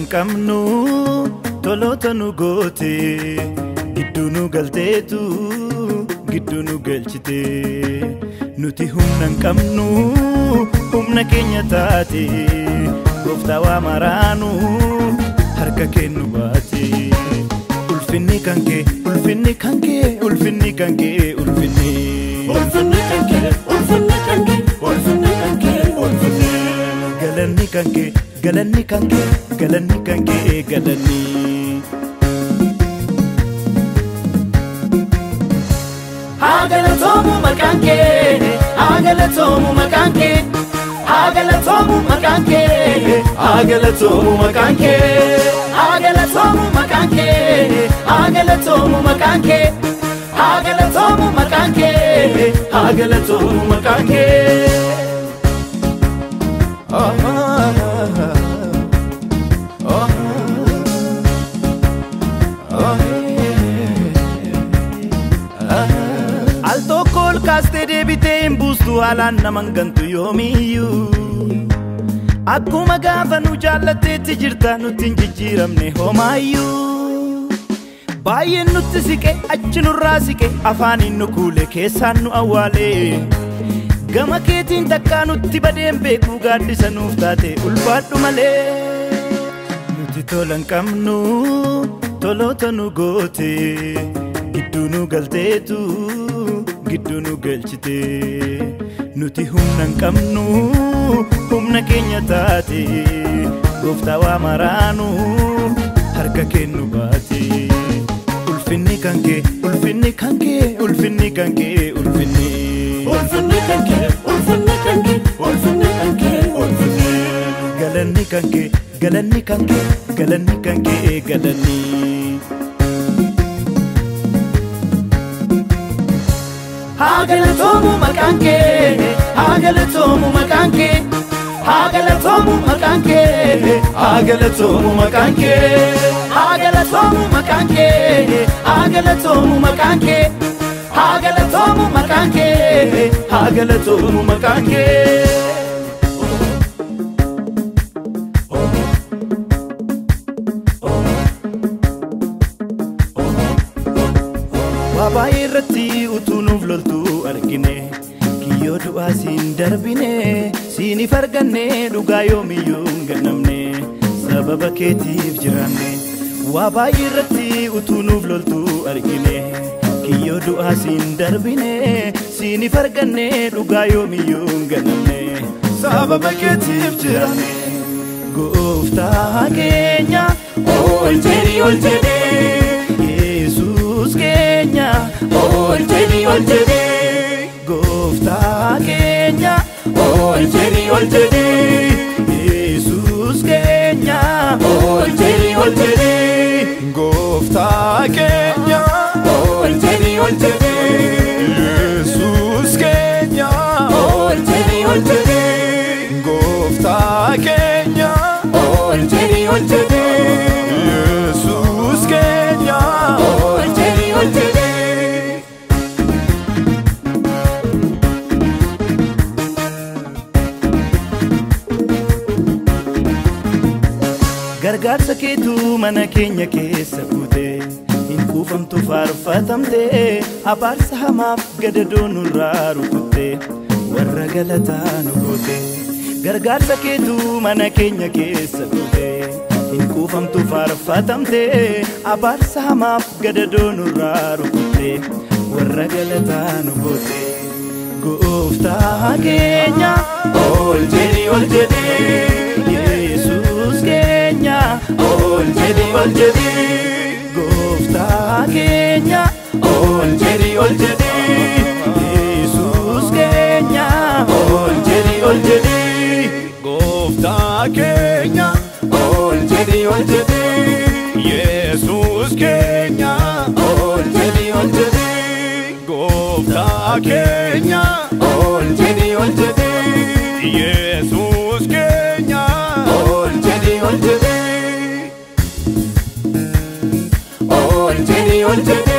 kamnu tolota nu goote gidduu nu galteetu gidduu nu galchite nuti humna kamnu humna keenya taate gooftaa waa maraanu harka kennu baate ulfinni kanke ulfinni kanke ulfinni kanke ulfinni kanke ulfinni kanke ulfinni kanke ulfinni galanni kanke galanni kanke galanni kanke galanni Agalatomu makanke agalatomu makanke agalatomu makanke agalatomu makanke agalatomu makanke agalatomu makanke agalatomu makanke agalatomu makanke Alto kol kaste debite imbustu halan namangantu yomiyu Akkuma gaafa nu jaallateetti jirta nutti injijjiiramne homaayyu Baay'een nutti siqe achi nurraa siqe afaaniin nu kuule keessaan nu awwaale Gama keetiin takkaa nutti badeen beekuu gaaddisa nuuf taate ulfaadhu malee Nuti tolan qabnu tolota nu goote gidduu nu galteetu gidduu nu galchite nuti humna qabnu humna keenya taate gooftaa waa maraanu harka kennu baate ulfinni kanke ulfinni kanke ulfinni kanke ulfinni kanke ulfinni kanke ulfinni kanke ulfinni galanni kanke galanni kanke galanni kanke galanni Agalatomu makanke agalatomu makanke agalatomu makanke agalatomu makanke agalatomu makanke agalatomu makanke agalatomu makanke agalatomu makanke Baba irratti utunuuf loltu argine kiyyoo du'aa siin darbine siini farganne dhugaa yoomiyyuu ganamne sababa keetiif jiraanne Baba irratti utunuuf loltu argine kiyyoo du'aa siin darbine siini farganne dhugaa yoomiyyuu ganamne sababa keetiif jiraanne Gooftaa keenya ol jedhi Kenya ol jedhi Gooftaa keenya ol jedhi Jesus Kenya ol jedhi Gooftaa keenya ol jedhi Jesus Kenya ol jedhi Gooftaa keenya ol jedhi Jesus Kenya ol jedhi Gargaarsa keetu mana keenya keessa buute hin kuufamtu faarfatamte abaarsa hamaaf gadadoo nurraa rukutte warra galataa nu goote Gargaarsa keetu mana keenya keessa buute hin kuufamtu faarfatamte abaarsa hamaaf gadadoo nurraa rukutte warra galataa nu goote Gooftaa keenya ol jedhi Jesus Kenya ol jedhi Gooftaa keenya ol jedhi Jesus Kenya ol jedhi Gooftaa keenya ol jedhi Jesus Kenya ol jedhi Gooftaa keenya ol jedhi Jesus Kenya ol jedhi ol jedhi